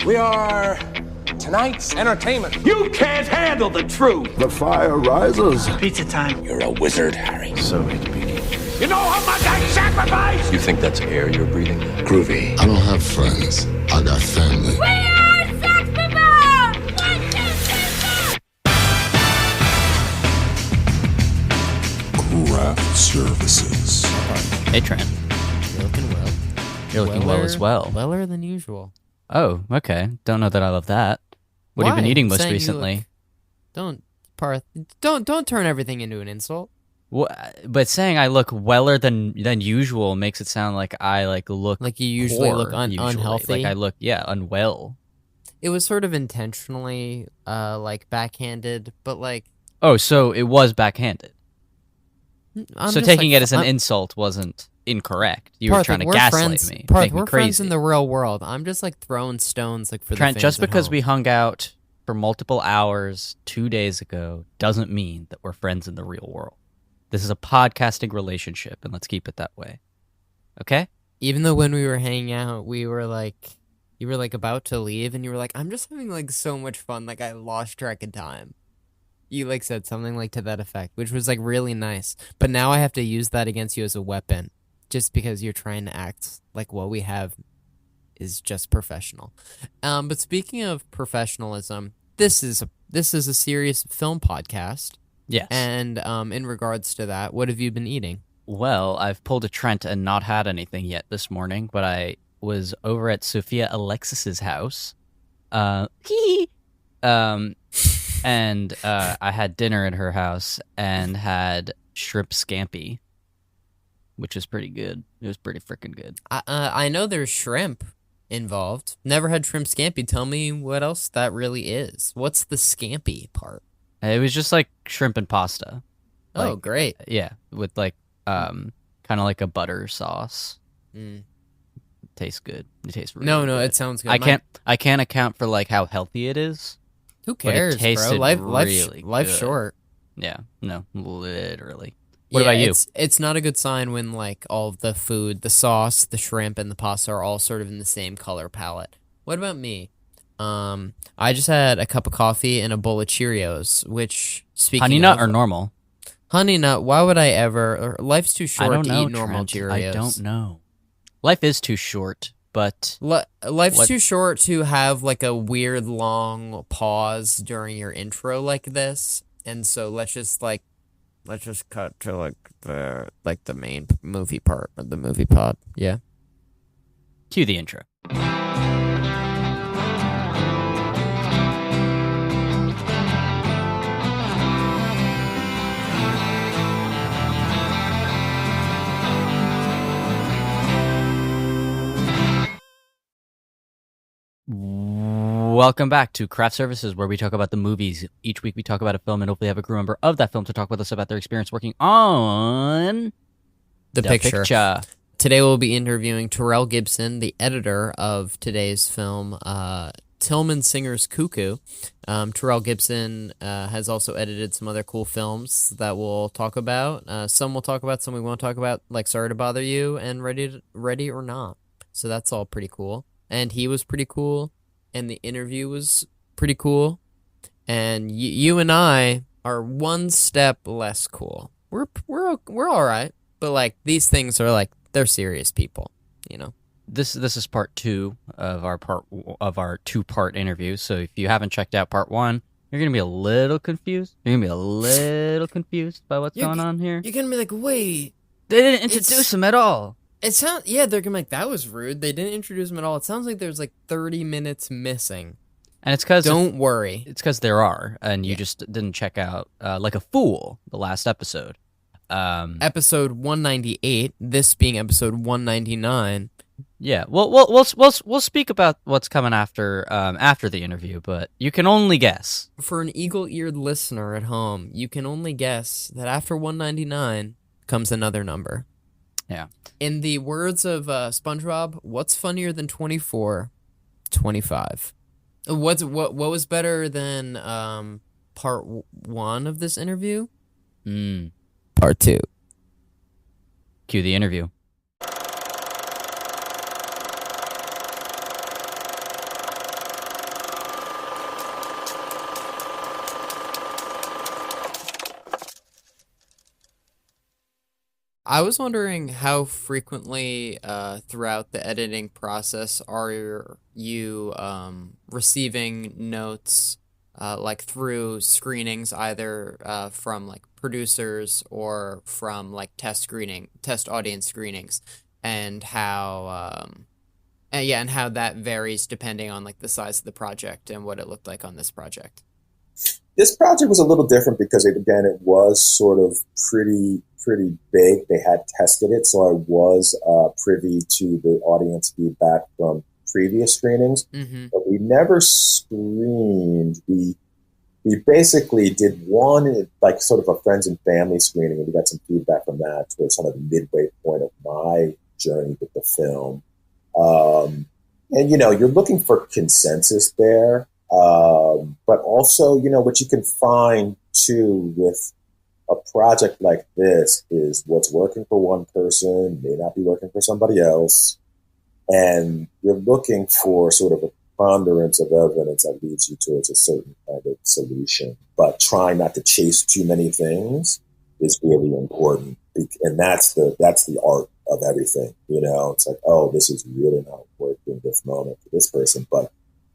We are tonight's entertainment. You can't handle the truth. The fire rises. Pizza time. You're a wizard, Harry. So it begins. You know how much I sacrifice? You think that's air you're breathing? Groovy. I don't have friends. I got family. We are Sex People! 1, 2, 3, 4! Craft Services. Hey, Trent. You're looking well. You're looking well as well. Weller than usual. Oh, okay. Don't know that I love that. What have you been eating most recently? Don't, Parth. Don't turn everything into an insult. But saying I look weller than usual makes it sound like I look like you usually poor, look unhealthy. Like I look unwell. It was sort of intentionally backhanded, but oh, so it was backhanded. So taking it as an insult wasn't incorrect. You were trying to gaslight me. Parth, make me we're crazy. friends in the real world. I'm just throwing stones for Trent, the fans just because at home. we hung out for multiple hours 2 days ago doesn't mean that we're friends in the real world. This is a podcasting relationship, and let's keep it that way. Okay? Even though when we were hanging out, we were you were about to leave, and you were like, I'm just having so much fun, I lost track of time. You said something to that effect, which was really nice. But now I have to use that against you as a weapon, just because you're trying to act like what we have is just professional. But speaking of professionalism, this is a serious film podcast. Yes. And in regards to that, what have you been eating? Well, I've pulled a Trent and not had anything yet this morning, but I was over at Sophia Alexis's house. And I had dinner at her house and had shrimp scampi, which is pretty good. It was pretty freaking good. I know there's shrimp involved. Never had shrimp scampi. Tell me what else that really is. What's the scampi part? It was just shrimp and pasta. Oh, great. Yeah, with kind of like a butter sauce. Mm. It tastes good. It tastes really No, good. it sounds good. I can't account for how healthy it is. Who cares, but it tasted bro? really life's good. short. Yeah, no, literally. What about you? It's not a good sign when all of the food, the sauce, the shrimp, and the pasta are all sort of in the same color palette. What about me? I just had a cup of coffee and a bowl of Cheerios, which, speaking Honey nut or normal? Honey nut, why would I ever? Life's too short to eat normal Trent. Cheerios. I don't know. Life is too short, but... Life's too short to have a weird long pause during your intro like this, and so let's just cut to the main movie part of the movie pod. Yeah. Cue the intro. Welcome back to Craft Services, where we talk about the movies. Each week we talk about a film and hopefully have a crew member of that film to talk with us about their experience working on the picture. Today we'll be interviewing Terel Gibson, the editor of today's film, Tillman Singer's Cuckoo. Terel Gibson has also edited some other cool films that we'll talk about. Some we'll talk about, some we won't talk about, like Sorry to Bother You and Ready or Not. So that's all pretty cool. And he was pretty cool. And the interview was pretty cool, and you and I are one step less cool. We're all right, but these things are they're serious people, you know. This is part 2 of our 2-part interview. So if you haven't checked out part 1, you're gonna be a little confused. You're gonna be a little confused by what's going on here. You're gonna be wait, they didn't introduce him at all. It sounds, yeah, they're gonna be that was rude. They didn't introduce him at all. It sounds like there's 30 minutes missing. And it's because... Don't worry. It's because there are, and you just didn't check out, like a fool, the last episode. Episode 198, this being episode 199. Yeah, we'll speak about what's coming after the interview, but you can only guess. For an eagle-eared listener at home, you can only guess that after 199 comes another number. Yeah. In the words of SpongeBob, what's funnier than 24? 25. What was better than part 1 of this interview? Part 2. Cue the interview. I was wondering how frequently throughout the editing process are you receiving notes like through screenings, either from like producers or from like test audience screenings, and and how that varies depending on like the size of the project and what it looked like on this project. This project was a little different because it was sort of pretty big. They had tested it, so I was privy to the audience feedback from previous screenings. Mm-hmm. But we never screened. We basically did one, like sort of a friends and family screening, and we got some feedback from that towards kind of the midway point of my journey with the film. And you're looking for consensus there. But also, what you can find too with a project like this is what's working for one person may not be working for somebody else. And you're looking for sort of a preponderance of evidence that leads you towards a certain kind of solution. But trying not to chase too many things is really important. And that's the art of everything. It's like, oh, this is really not working this moment for this person, but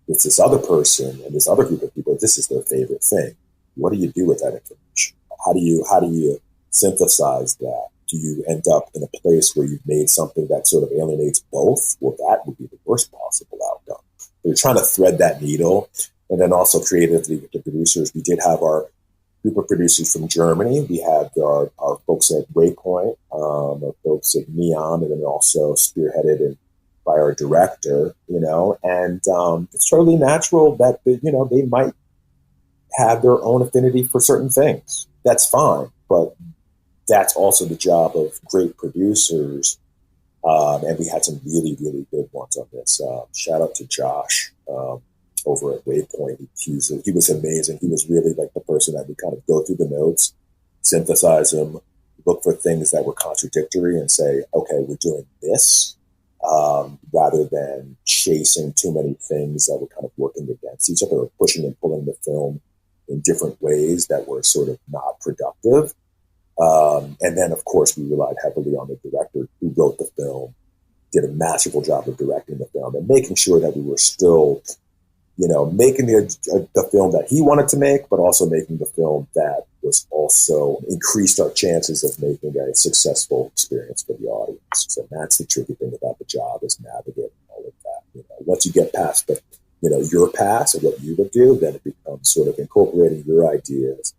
it's this other person and this other group of people, this is their favorite thing. What do you do with that information? How do you synthesize that? Do you end up in a place where you've made something that sort of alienates both? Well, that would be the worst possible outcome. They're trying to thread that needle. And then also creatively with the producers, we did have our group of producers from Germany. We had our folks at Waypoint, our folks at Neon, and then also spearheaded by our director, and it's totally natural that, they might have their own affinity for certain things. That's fine, but that's also the job of great producers. And we had some really, really good ones on this. Shout out to Josh over at Waypoint. He was amazing. He was really like the person that would kind of go through the notes, synthesize them, look for things that were contradictory and say, okay, we're doing this. Rather than chasing too many things that were kind of working against each other or pushing and pulling the film in different ways that were sort of not productive. And then, of course, we relied heavily on the director who wrote the film, did a masterful job of directing the film and making sure that we were still, making the film that he wanted to make, but also making the film that was also increased our chances of making a successful experience for the audience. So that's the tricky thing about the job, is navigating all of that. Once you get past the, your pass and what you would do, then it becomes sort of incorporating your ideas.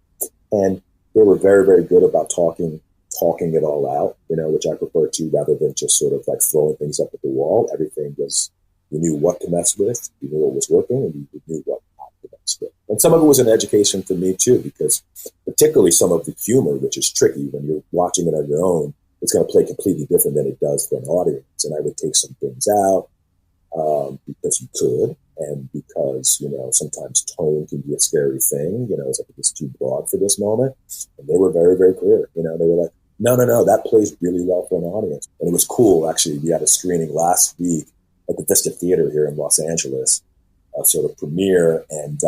And they were very, very good about talking it all out, which I prefer to, rather than just sort of like throwing things up at the wall. Everything was, you knew what to mess with, you knew what was working, and you knew what not to mess with. And some of it was an education for me too, because particularly some of the humor, which is tricky when you're watching it on your own, it's going to play completely different than it does for an audience. And I would take some things out because you could, and because, sometimes tone can be a scary thing. It's like, it's too broad for this moment. And they were very, very clear. They were like, no, that plays really well for an audience. And it was cool. Actually, we had a screening last week at the Vista Theater here in Los Angeles, a sort of premiere. And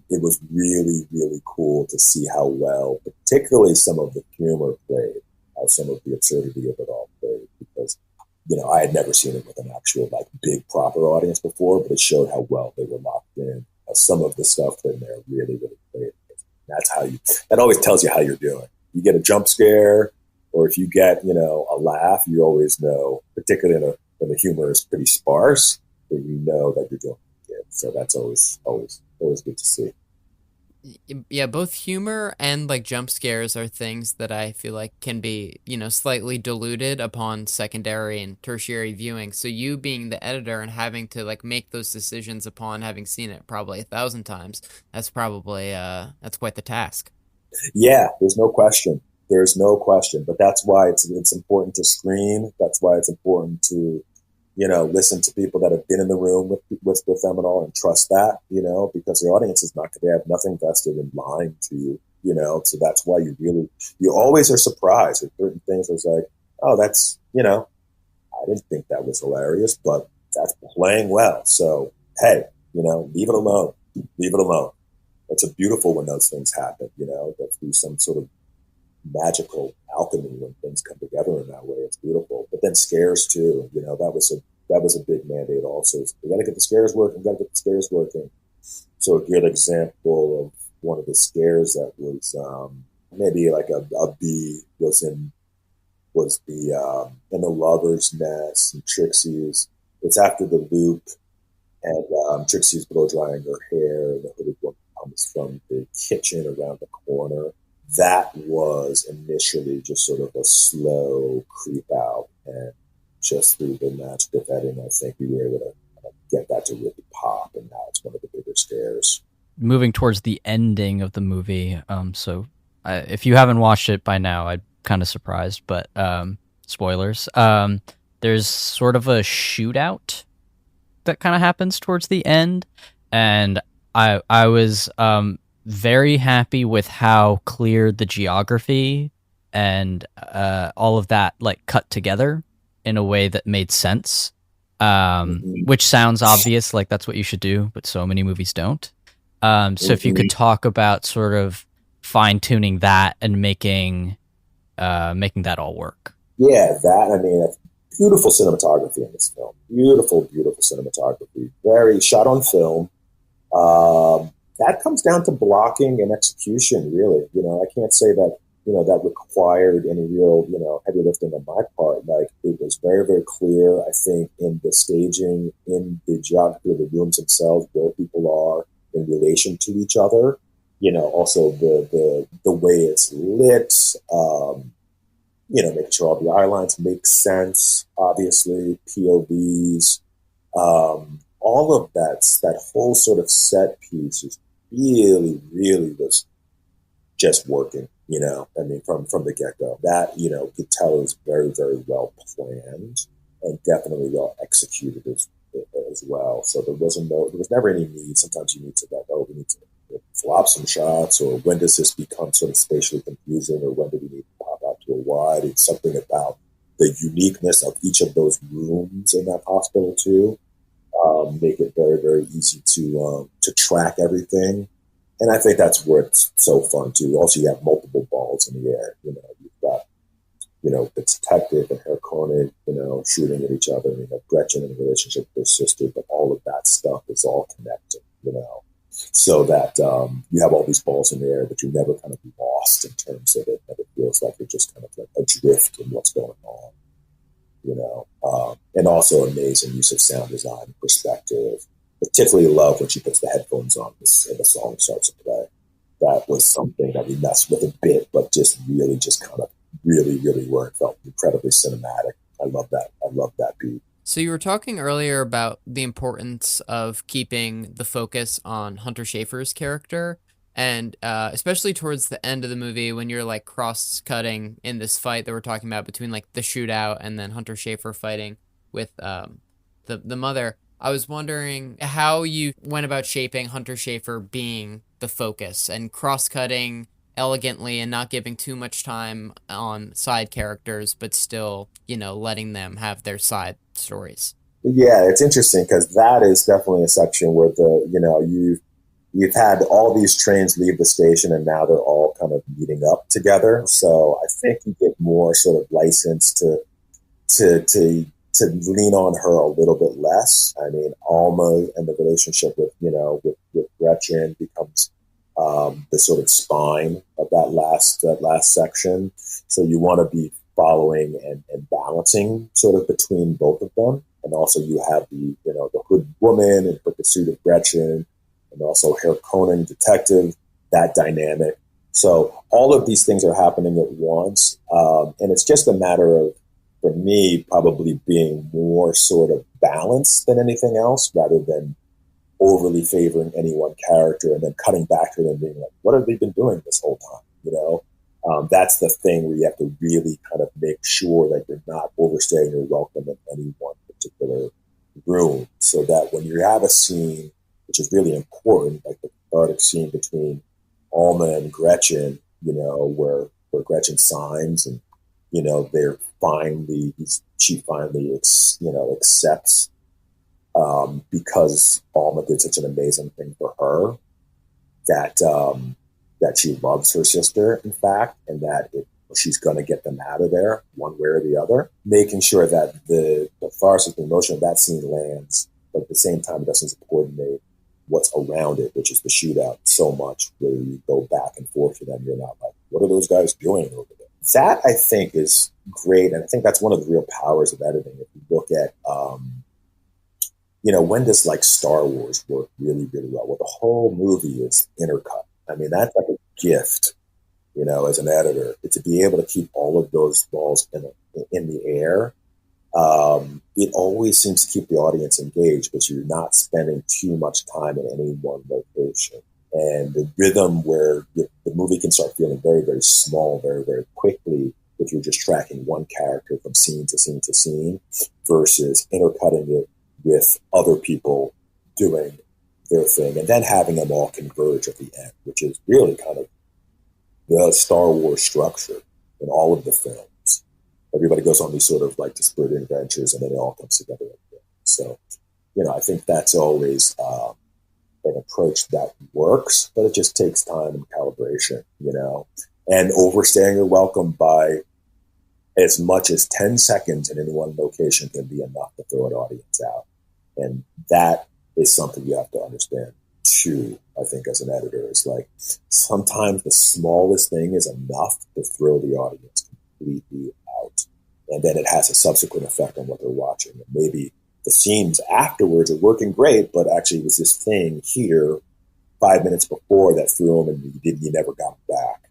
it was really, really cool to see how well, particularly some of the humor played, how some of the absurdity of it all played. Because, I had never seen it with an actual, like, big, proper audience before, but it showed how well they were locked in. Some of the stuff in there really, really played. That's that always tells you how you're doing. You get a jump scare, or if you get, a laugh, you always know, particularly when the humor is pretty sparse, that you know that you're doing good. So that's always good to see. Yeah, both humor and like jump scares are things that I feel like can be, slightly diluted upon secondary and tertiary viewing. So you being the editor and having to like make those decisions upon having seen it probably 1,000 times, that's probably that's quite the task. Yeah, there's no question. But that's why it's important to screen. That's why it's important to, listen to people that have been in the room with them and all, and trust that, because the audience is they have nothing vested in lying to you, so that's why you always are surprised at certain things. It's like, oh, that's, I didn't think that was hilarious, but that's playing well. So, hey, leave it alone. It's a beautiful when those things happen, that through some sort of magical alchemy when things come together in that way. It's beautiful. But then scares too. That was a big mandate also. We got to get the scares working. So a good example of one of the scares that was maybe like a bee was in the lover's nest, and Trixie's. It's after the loop, and Trixie's blow drying her hair, and the hooded woman comes from the kitchen around the corner. That was initially just sort of a slow creep out, and just through the magic of editing, I think we were able to get that to really pop, and now it's one of the bigger scares. Moving towards the ending of the movie, if you haven't watched it by now, I'm kind of surprised, but spoilers. There's sort of a shootout that kind of happens towards the end, and I was very happy with how clear the geography and all of that like cut together in a way that made sense, which sounds obvious, like that's what you should do, but so many movies don't. So if you could talk about sort of fine-tuning that and making that all work. Yeah, beautiful cinematography in this film. Beautiful cinematography. Very shot on film. That comes down to blocking and execution, really. I can't say that, that required any real, heavy lifting on my part. Like, it was very, very clear, I think, in the staging, in the geography of the rooms themselves, where people are in relation to each other. Also the way it's lit, making sure all the eye lines make sense, obviously, POVs, all of that whole sort of set piece is really, really was just working, from the get-go. That, you could tell is very, very well planned and definitely well executed as well. So there was never any need. Sometimes you need to we need to flop some shots, or when does this become sort of spatially confusing, or when do we need to pop out to a wide? It's something about the uniqueness of each of those rooms in that hospital too. Make it very, very easy to track everything. And I think that's where it's so fun too. Also, you have multiple balls in the air. You've got, the detective and her Conan, shooting at each other. And you have Gretchen in a relationship with her sister, but all of that stuff is all connected, so that you have all these balls in the air, but you're never kind of lost in terms of it. And it feels like you're just kind of like adrift in what's going on, and also amazing use of sound design and perspective. Particularly love when she puts the headphones on and the song starts to play. That was something that we messed with a bit, but just really just kind of really, really worked. Felt incredibly cinematic. I love that beat. So you were talking earlier about the importance of keeping the focus on Hunter Schafer's character, and especially towards the end of the movie when you're like cross-cutting in this fight that we're talking about between like the shootout and then Hunter Schafer fighting with the mother. I was wondering how you went about shaping Hunter Schafer being the focus and cross-cutting elegantly and not giving too much time on side characters, but still, letting them have their side stories. Yeah, it's interesting because that is definitely a section where you've had all these trains leave the station and now they're all kind of meeting up together. So I think you get more sort of license to lean on her a little bit less. I mean, Alma and the relationship with Gretchen becomes the sort of spine of that last section. So you want to be following and balancing sort of between both of them. And also you have the hood woman and the pursuit of Gretchen, and also Herr Conan detective, that dynamic. So all of these things are happening at once. And it's just a matter of, for me, probably being more sort of balanced than anything else, rather than overly favoring any one character and then cutting back to them being like, what have they been doing this whole time? That's the thing where you have to really kind of make sure that you're not overstaying your welcome in any one particular room, so that when you have a scene, which is really important, like the cathartic scene between Alma and Gretchen, where Gretchen signs and, she finally accepts, because Alma did such an amazing thing for her, that she loves her sister, in fact, and that she's going to get them out of there one way or the other, making sure that the catharsis, the emotion of that scene lands, but at the same time, it doesn't coordinate what's around it, which is the shootout so much where you go back and forth to them. You're not like, what are those guys doing over there? That, I think, is great. And I think that's one of the real powers of editing. If you look at, when does like Star Wars work really, really well? Well, the whole movie is intercut. I mean, that's like a gift, as an editor, to be able to keep all of those balls in the air. It always seems to keep the audience engaged, but you're not spending too much time in any one location. And the rhythm where the movie can start feeling very, very small, very, very quickly if you're just tracking one character from scene to scene to scene versus intercutting it with other people doing their thing and then having them all converge at the end, which is really kind of the Star Wars structure in all of the films. Everybody goes on these sort of like disparate adventures and then it all comes together. So, I think that's always an approach that works, but it just takes time and calibration, and overstaying your welcome by as much as 10 seconds in any one location can be enough to throw an audience out. And that is something you have to understand too, I think, as an editor. It's like sometimes the smallest thing is enough to throw the audience completely out. And then it has a subsequent effect on what they're watching. And maybe the scenes afterwards are working great, but actually it was this thing here 5 minutes before that threw them and you never got them back.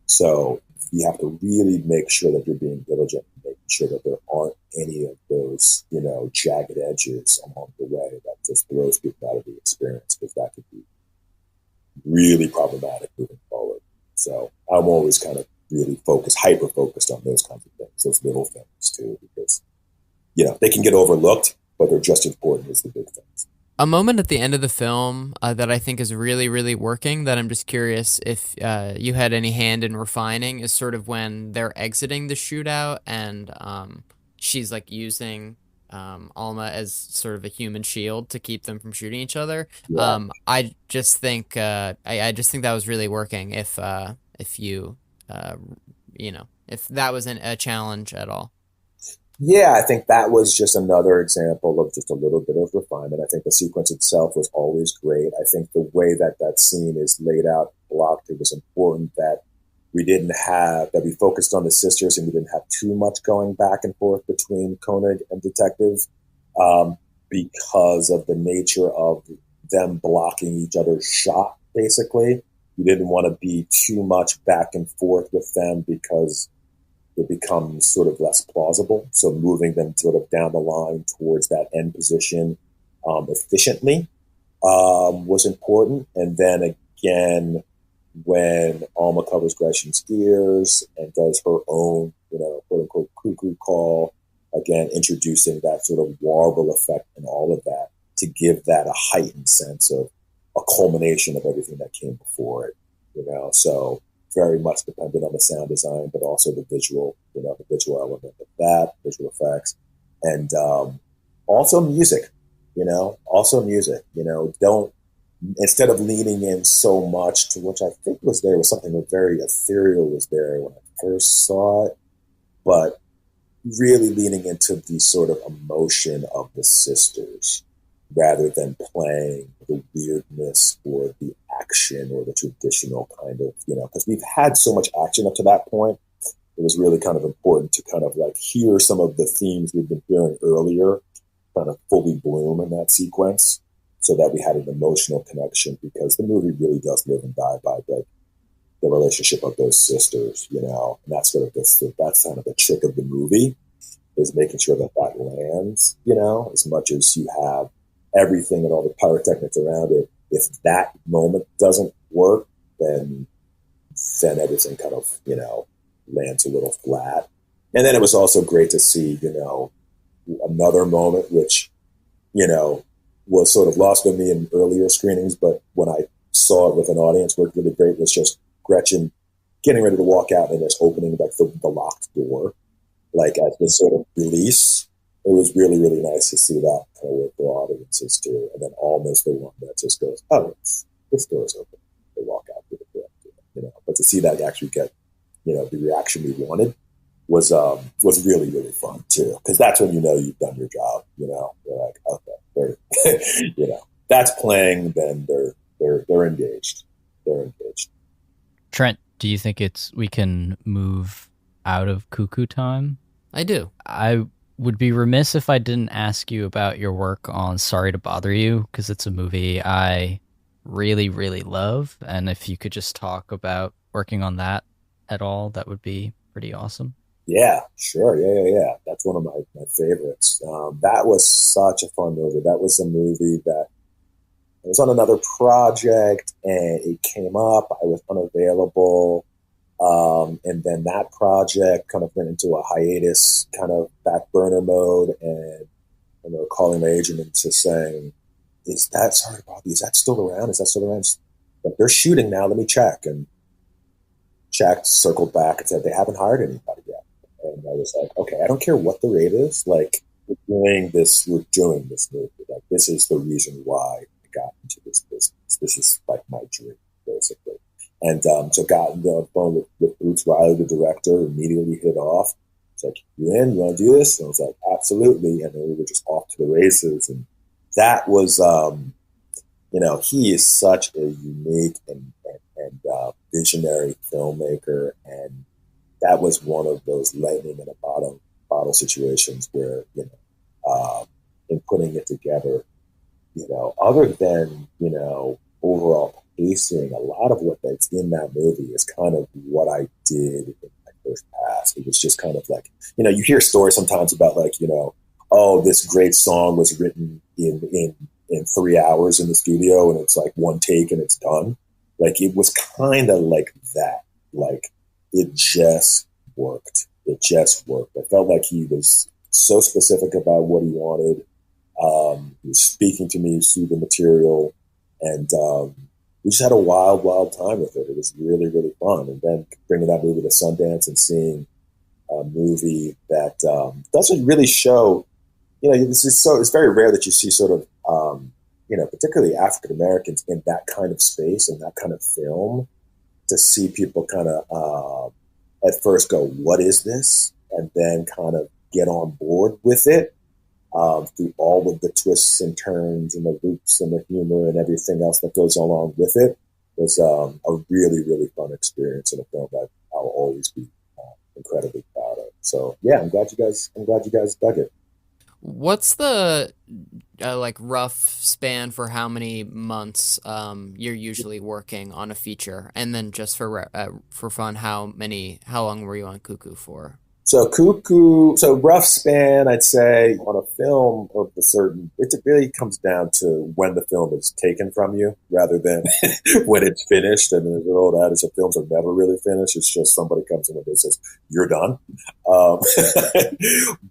So you have to really make sure that you're being diligent and making sure that there aren't any of those, jagged edges along the way that just throws people out of the experience, because that could be really problematic moving forward. So I'm always kind of really hyper-focused on those kinds of things, those little things too, because, they can get overlooked, but they're just as important as the big things. A moment at the end of the film that I think is really, really working, that I'm just curious if you had any hand in refining, is sort of when they're exiting the shootout and she's like using Alma as sort of a human shield to keep them from shooting each other. Yeah. I just think I just think that was really working. If you if that wasn't a challenge at all. Yeah, I think that was just another example of just a little bit of refinement. I think the sequence itself was always great. I think the way that scene is laid out, blocked, it was important that we focused on the sisters and we didn't have too much going back and forth between Koenig and Detective because of the nature of them blocking each other's shot, basically. You didn't want to be too much back and forth with them because it becomes sort of less plausible. So moving them sort of down the line towards that end position efficiently was important. And then again, when Alma covers Gretchen's ears and does her own, quote unquote, cuckoo call, again, introducing that sort of warble effect and all of that to give that a heightened sense of a culmination of everything that came before it, so very much dependent on the sound design, but also the visual element of that, visual effects, and also music, don't, instead of leaning in so much to which I think was something very ethereal was there when I first saw it, but really leaning into the sort of emotion of the sisters rather than playing the weirdness or the action or the traditional kind of, because we've had so much action up to that point. It was really kind of important to kind of like hear some of the themes we've been hearing earlier kind of fully bloom in that sequence so that we had an emotional connection, because the movie really does live and die by the relationship of those sisters, and that's sort of that's kind of the trick of the movie, is making sure that lands, as much as you have everything and all the pyrotechnics around it. If that moment doesn't work, then everything kind of, lands a little flat. And then it was also great to see, another moment which, was sort of lost on me in earlier screenings, but when I saw it with an audience, worked really great, was just Gretchen getting ready to walk out and just opening like the locked door, like as this sort of release. It was really, really nice to see that kind of work for audiences too. And then almost the one that just goes, oh, this door is open. They walk out through the door, But to see that actually get the reaction we wanted was really, really fun too. Because that's when you've done your job. You're like, okay, they're that's playing. Then they're engaged. They're engaged. Trent, do you think we can move out of Cuckoo time? I do. I would be remiss if I didn't ask you about your work on Sorry to Bother You, because it's a movie I really, really love. And if you could just talk about working on that at all, that would be pretty awesome. Yeah, sure. Yeah. That's one of my favorites. That was such a fun movie. That was a movie that I was on another project and it came up. I was unavailable. And then that project kind of went into a hiatus, kind of back burner mode. And I remember calling my agent and just saying, is that still around? Is that still around? But they're shooting now. Let me check. And checked, circled back and said, they haven't hired anybody yet. And I was like, okay, I don't care what the rate is. Like, we're doing this movie. Like, this is the reason why I got into this business. This is like my dream, basically. And so got on the phone with Bruce Riley, the director, immediately hit it off. It's like, you in? You want to do this? And I was like, absolutely. And then we were just off to the races. And that was, he is such a unique and visionary filmmaker. And that was one of those lightning in a bottle situations where, in putting it together, other than, overall pacing, a lot of that's in that movie is kind of what I did in my first pass. It was just kind of like, you hear stories sometimes about like, oh, this great song was written in 3 hours in the studio and it's like one take and it's done. Like, it was kind of like that. Like, it just worked. It just worked. I felt like he was so specific about what he wanted. He was speaking to me through the material, and we just had a wild, wild time with it. It was really, really fun. And then bringing that movie to Sundance and seeing a movie that doesn't really show, it's very rare that you see sort of, particularly African Americans in that kind of space and that kind of film, to see people kind of at first go, what is this? And then kind of get on board with it through all of the twists and turns and the loops and the humor and everything else that goes along with it. Was a really, really fun experience and a film that I'll always be incredibly proud of. So yeah, I'm glad you guys dug it. What's the rough span for how many months you're usually working on a feature, and then just for fun, how long were you on Cuckoo for? So rough span, I'd say on a film of a certain, it really comes down to when the film is taken from you rather than when it's finished. And there's an old adage that films are never really finished. It's just somebody comes in and says, you're done.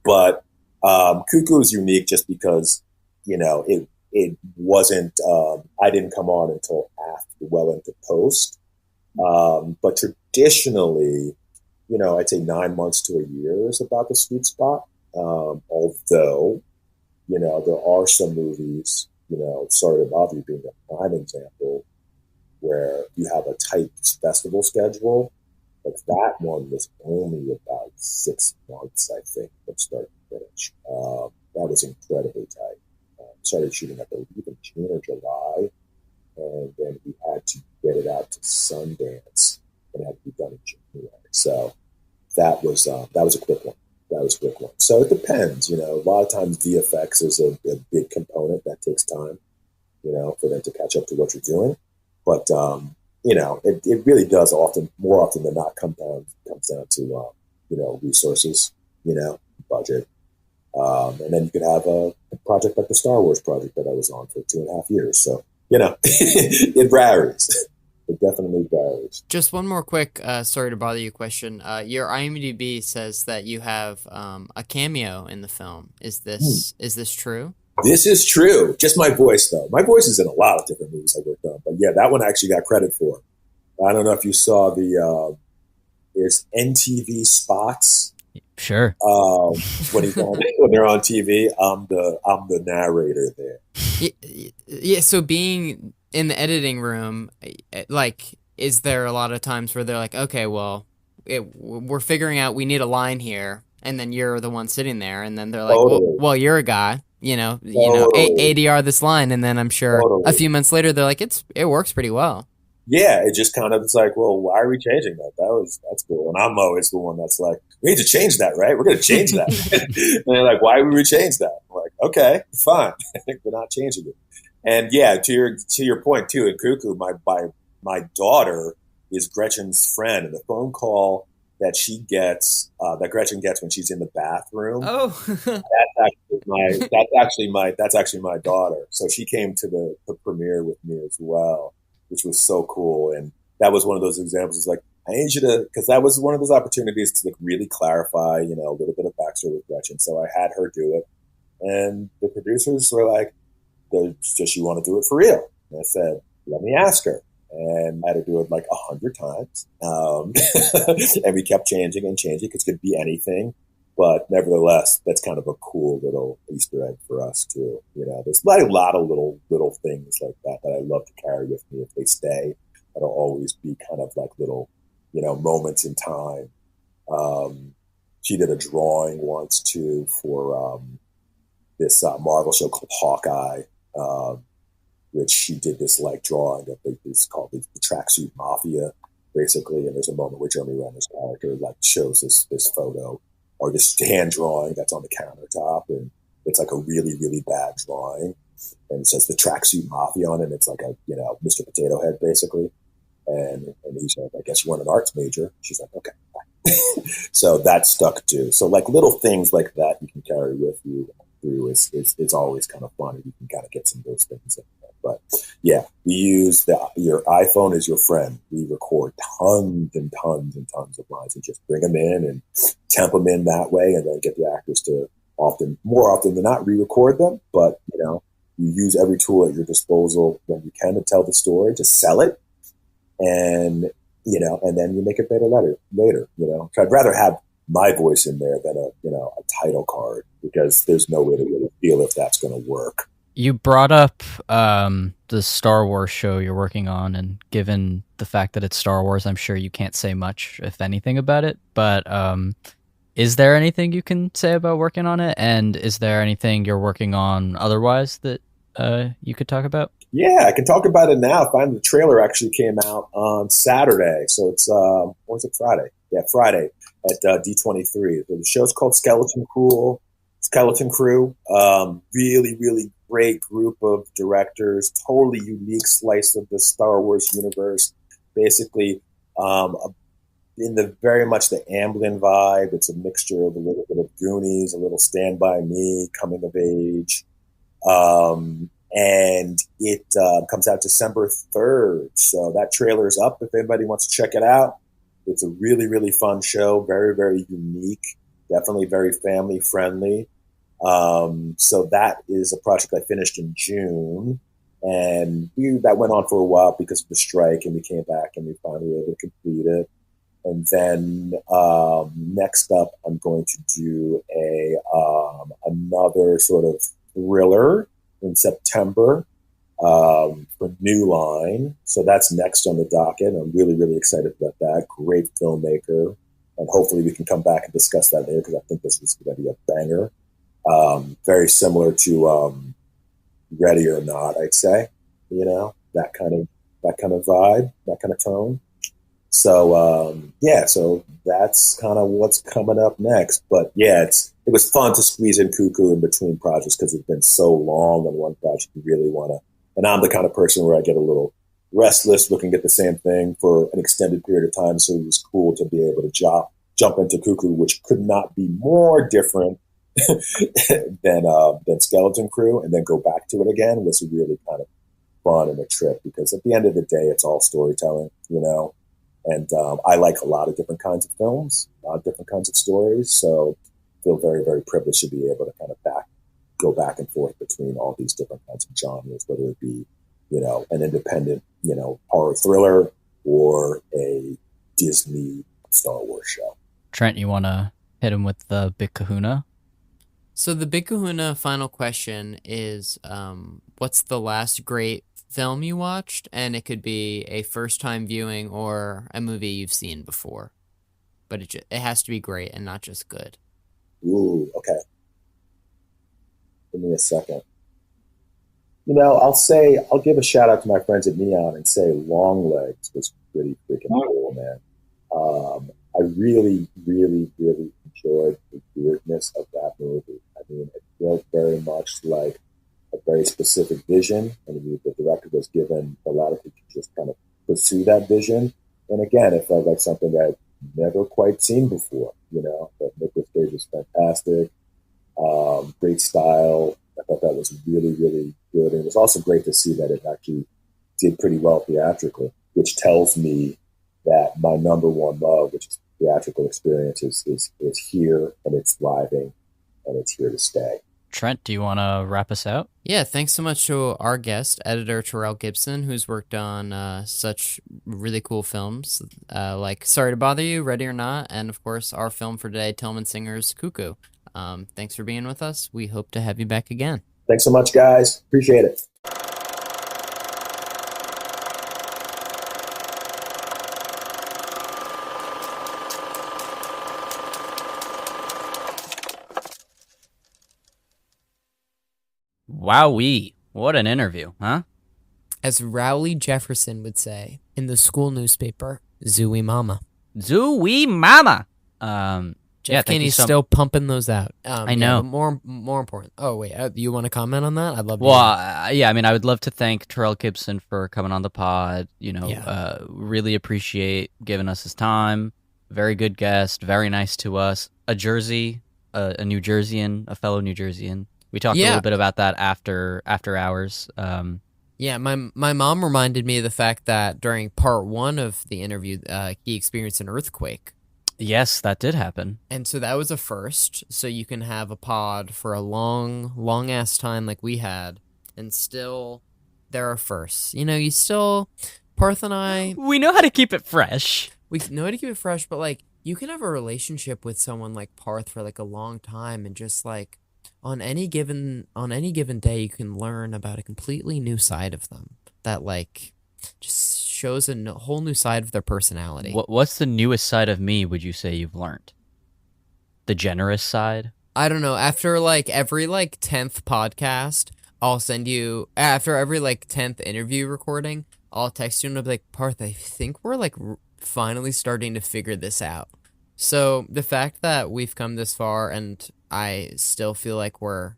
But Cuckoo is unique just because, it wasn't, I didn't come on until well into post. But traditionally, I'd say 9 months to a year is about the sweet spot. Although, there are some movies, Sorry to Bother You being a prime example, where you have a tight festival schedule. But that one was only about 6 months, I think, from start to finish. That was incredibly tight. Started shooting, I believe, in June or July. And then we had to get it out to Sundance. And it had to be done in January. So that was a quick one. So it depends, a lot of times VFX is a big component that takes time, for them to catch up to what you're doing. But, it really does more often than not comes down to, resources, budget. And then you could have a project like the Star Wars project that I was on for 2.5 years. So, it varies. It definitely varies. Just one more quick, sorry to bother you question. Your IMDb says that you have a cameo in the film. Is this true? This is true. Just my voice, though. My voice is in a lot of different movies I worked on. But yeah, that one I actually got credit for. I don't know if you saw there's NTV spots. Sure. When they're on TV, I'm the narrator there. Yeah. So being in the editing room, is there a lot of times where they're like, okay, well, we're figuring out we need a line here, and then you're the one sitting there, and then they're like, Totally. well, you're a guy, Totally. ADR this line, and then I'm sure Totally. a few months later they're like, it works pretty well. Yeah, it just kind of, it's like, well, why are we changing that? That's cool. And I'm always the one that's like, we need to change that, right? We're going to change that. And they're like, why would we change that? I'm like, okay, fine. We're not changing it. And yeah, to your point too, in Cuckoo, my daughter is Gretchen's friend, and the phone call that she gets, that Gretchen gets when she's in the bathroom. Oh, That's actually my daughter. So she came to the premiere with me as well, which was so cool. And that was one of those examples. It's like, I need you to, because that was one of those opportunities to like really clarify, a little bit of backstory with Gretchen. So I had her do it, and the producers were like, "Does she want to do it for real?" And I said, "Let me ask her." And I had to do it like 100 times, and we kept changing and changing because it could be anything. But nevertheless, that's kind of a cool little Easter egg for us too. There's like a lot of little things like that I love to carry with me if they stay. That'll always be kind of like little, moments in time. She did a drawing once too for this Marvel show called Hawkeye, which she did this like drawing that is called the Tracksuit Mafia, basically. And there's a moment where Jeremy Renner's character like shows this photo or this hand drawing that's on the countertop, and it's like a really, really bad drawing, and it says the Tracksuit Mafia on it. And it's like a Mr. Potato Head basically, and he's like, I guess you want an arts major. She's like, okay. So that stuck too. So like little things like that you can carry with you through. It's always kind of fun, and you can kind of get some of those things in there. But yeah, we use your iPhone as your friend. We record tons and tons and tons of lines and just bring them in and temp them in that way, and then get the actors to more often than not re-record them. But you use every tool at your disposal when you can to tell the story, to sell it, and and then you make it better later. So I'd rather have my voice in there than a title card, because there's no way to really feel if that's going to work. You brought up the Star Wars show you're working on, and given the fact that it's Star Wars, I'm sure you can't say much, if anything, about it. But is there anything you can say about working on it? And is there anything you're working on otherwise that you could talk about? Yeah, I can talk about it now. Finally, the trailer actually came out on Saturday. So it's, what was it, Friday? Yeah, Friday at D23. The show's called Skeleton Crew. Really, really great group of directors. Totally unique slice of the Star Wars universe. Basically, in the very much the Amblin vibe. It's a mixture of a little bit of Goonies, a little Stand By Me, coming of age. And it comes out December 3rd. So that trailer is up if anybody wants to check it out. It's a really, really fun show. Very, very unique. Definitely very family friendly. So that is a project I finished in June. And that went on for a while because of the strike, and we came back and we finally were able to complete it. And then next up, I'm going to do another sort of thriller in September for New Line. So that's next on the docket. I'm really, really excited about that. Great filmmaker. And hopefully we can come back and discuss that later, because I think this is going to be a banger. Very similar to Ready or Not, I'd say. That kind of vibe, that kind of tone. So so that's kind of what's coming up next. But yeah, it was fun to squeeze in Cuckoo in between projects, because it's been so long on one project. You really want to, and I'm the kind of person where I get a little restless looking at the same thing for an extended period of time. So it was cool to be able to jump into Cuckoo, which could not be more different than Skeleton Crew, and then go back to it again was really kind of fun and a trip, because at the end of the day, it's all storytelling, And I like a lot of different kinds of films, a lot of different kinds of stories. So I feel very, very privileged to be able to kind of go back and forth between all these different kinds of genres, whether it be, an independent, horror thriller or a Disney Star Wars show. Trent, you want to hit him with the Big Kahuna? So the Big Kahuna final question is, what's the last great film you watched? And it could be a first-time viewing or a movie you've seen before. but it has to be great and not just good. Ooh, okay. Give me a second. I'll give a shout out to my friends at Neon and say Longlegs was pretty freaking cool, man. I really, really, really enjoyed the weirdness of that movie. I mean, it felt very much like a very specific vision, and the director was given the latitude to just kind of pursue that vision. And again, it felt like something that I'd never quite seen before. But Nicolas Cage was fantastic, great style. I thought that was really, really good. And it was also great to see that it actually did pretty well theatrically, which tells me that my number one love, which is theatrical experience, is here, and it's thriving, and it's here to stay. Trent, do you want to wrap us out? Yeah, thanks so much to our guest, editor Terel Gibson, who's worked on such really cool films like Sorry to Bother You, Ready or Not, and of course our film for today, Tillman Singer's Cuckoo. Thanks for being with us. We hope to have you back again. Thanks so much, guys. Appreciate it. Wowee. What an interview, huh? As Rowley Jefferson would say in the school newspaper, Zooey Mama. Zooey Mama. Jeff Kinney's still pumping those out. I know. Yeah, but more important. Oh, wait. You want to comment on that? I'd love to. Well, yeah, I mean, I would love to thank Terel Gibson for coming on the pod. Really appreciate giving us his time. Very good guest. Very nice to us. A New Jerseyan, a fellow New Jerseyan. We talked a little bit about that after hours. Yeah, my mom reminded me of the fact that during part 1 of the interview, he experienced an earthquake. Yes, that did happen. And so that was a first. So you can have a pod for a long, long ass time like we had, and still there are firsts. Parth and I, we know how to keep it fresh. We know how to keep it fresh, but like you can have a relationship with someone like Parth for like a long time, and just like on any given day, you can learn about a completely new side of them that like just shows a whole new side of their personality. What's the newest side of me would you say you've learned? The generous side? I don't know. After like every like 10th podcast, I'll send you, after every like 10th interview recording, I'll text you and I'll be like, Parth, I think we're like finally starting to figure this out. So the fact that we've come this far and I still feel like we're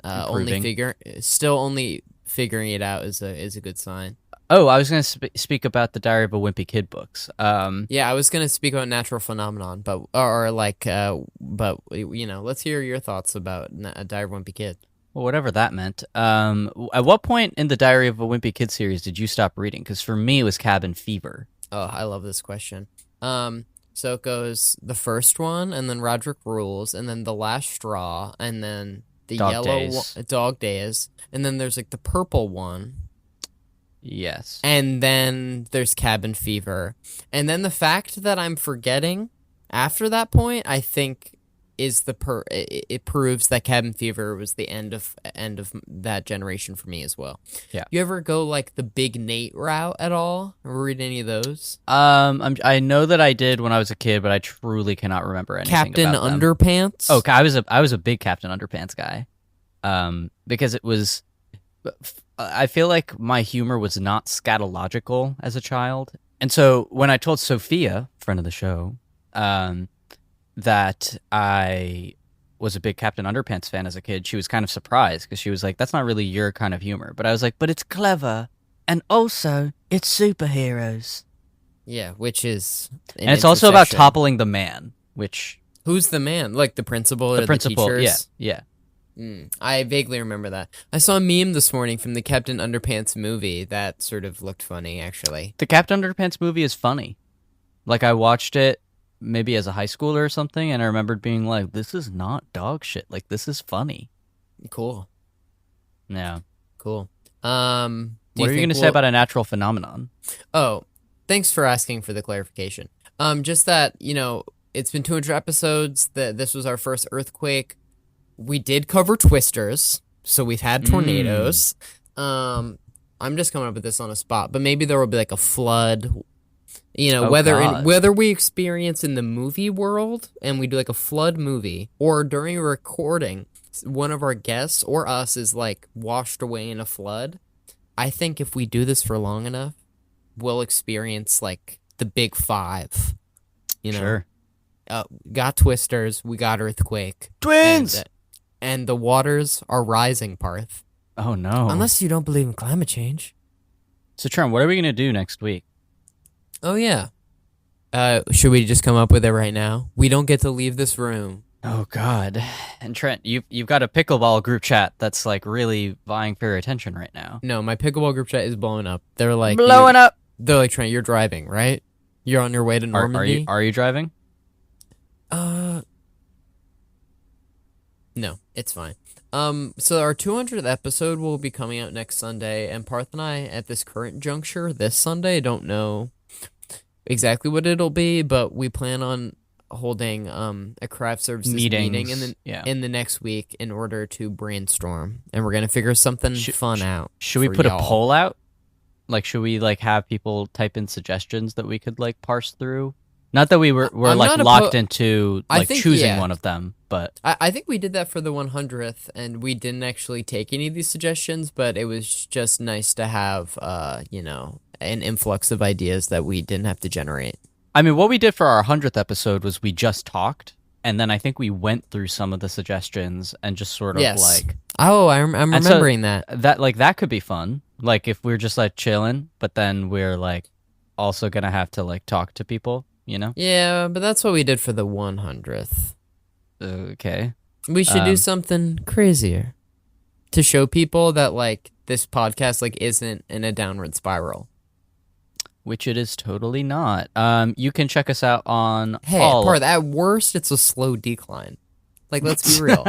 only figuring it out is a good sign. Oh, I was going to speak about the Diary of a Wimpy Kid books. Yeah, I was going to speak about Natural Phenomenon, but let's hear your thoughts about Diary of a Wimpy Kid. Well, whatever that meant. At what point in the Diary of a Wimpy Kid series did you stop reading? Because for me, it was Cabin Fever. Oh, I love this question. So it goes the first one, and then Roderick Rules, and then The Last Straw, and then the Dog Days, and then there's like the purple one. Yes. And then there's Cabin Fever. And then the fact that I'm forgetting after that point, I think is it proves that Cabin Fever was the end of that generation for me as well. Yeah. You ever go like the Big Nate route at all? Or read any of those? I know that I did when I was a kid, but I truly cannot remember anything Captain about them. Underpants? Oh, I was a big Captain Underpants guy. Because it was, I feel like my humor was not scatological as a child. And so when I told Sophia, friend of the show, that I was a big Captain Underpants fan as a kid, she was kind of surprised because she was like, that's not really your kind of humor. But I was like, but it's clever. And also, it's superheroes. Yeah, which is... And it's also about toppling the man, which... Who's the man? Like the principal or the teachers? Yeah. I vaguely remember that. I saw a meme this morning from the Captain Underpants movie that sort of looked funny, actually. The Captain Underpants movie is funny. Like, I watched it maybe as a high schooler or something, and I remembered being like, this is not dog shit. Like, this is funny. Cool. Yeah. Cool. What are you going to say about A Natural Phenomenon? Oh, thanks for asking for the clarification. Just that, it's been 200 episodes. This was our first earthquake. We did cover twisters, so we've had tornadoes. I'm just coming up with this on a spot, but maybe there will be like a flood You know, Oh, God. whether we experience in the movie world and we do like a flood movie, or during a recording, one of our guests or us is like washed away in a flood. I think if we do this for long enough, we'll experience like the big five. You know, Sure. Got twisters, we got earthquake, Twins! and the waters are rising, Parth. Oh, no. Unless you don't believe in climate change. So, Trent, what are we going to do next week? Oh yeah. Should we just come up with it right now? We don't get to leave this room. Oh, God. And Trent, you've got a pickleball group chat that's like really vying for your attention right now. No, my pickleball group chat is blowing up. They're like Blowing up! They're like, Trent, you're driving, right? You're on your way to Normandy. Are you driving? No, it's fine. So our 200th episode will be coming out next Sunday, and Parth and I, at this current juncture, this Sunday, don't know exactly what it'll be, but we plan on holding a craft services meeting in the next week in order to brainstorm, and we're gonna figure something fun out. Should we put a poll out? Like, should we like have people type in suggestions that we could like parse through? Not that we're like locked into like choosing one of them, but I think we did that for the 100th, and we didn't actually take any of these suggestions, but it was just nice to have an influx of ideas that we didn't have to generate. I mean, what we did for our 100th episode was we just talked, and then I think we went through some of the suggestions and just sort of like... Oh, I'm remembering that. That could be fun. Like, if we're just, like, chilling, but then we're, like, also gonna have to, like, talk to people, you know? Yeah, but that's what we did for the 100th. Okay. We should do something crazier to show people that, like, this podcast, like, isn't in a downward spiral. Which it is totally not. You can check us out on Parth, at worst, it's a slow decline. Like, let's be real.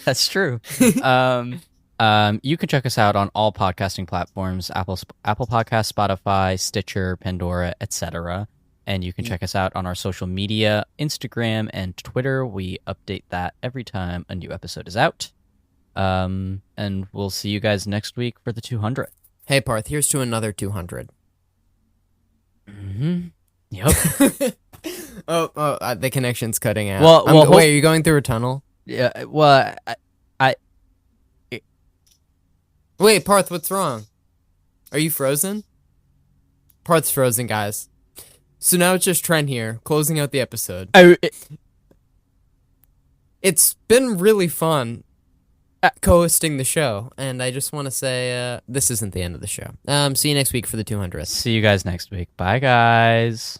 That's true. You can check us out on all podcasting platforms: Apple Podcasts, Spotify, Stitcher, Pandora, etc. And you can check us out on our social media, Instagram and Twitter. We update that every time a new episode is out. And we'll see you guys next week for the 200th. Hey, Parth, here's to another 200. Mm-hmm. Yep. The connection's cutting out. Wait, are you going through a tunnel? Yeah. Well, Wait, Parth, what's wrong? Are you frozen? Parth's frozen, guys. So now it's just Trent here, closing out the episode. It's been really fun co-hosting the show, and I just want to say this isn't the end of the show. See you next week for the 200th. See you guys next week. Bye, guys.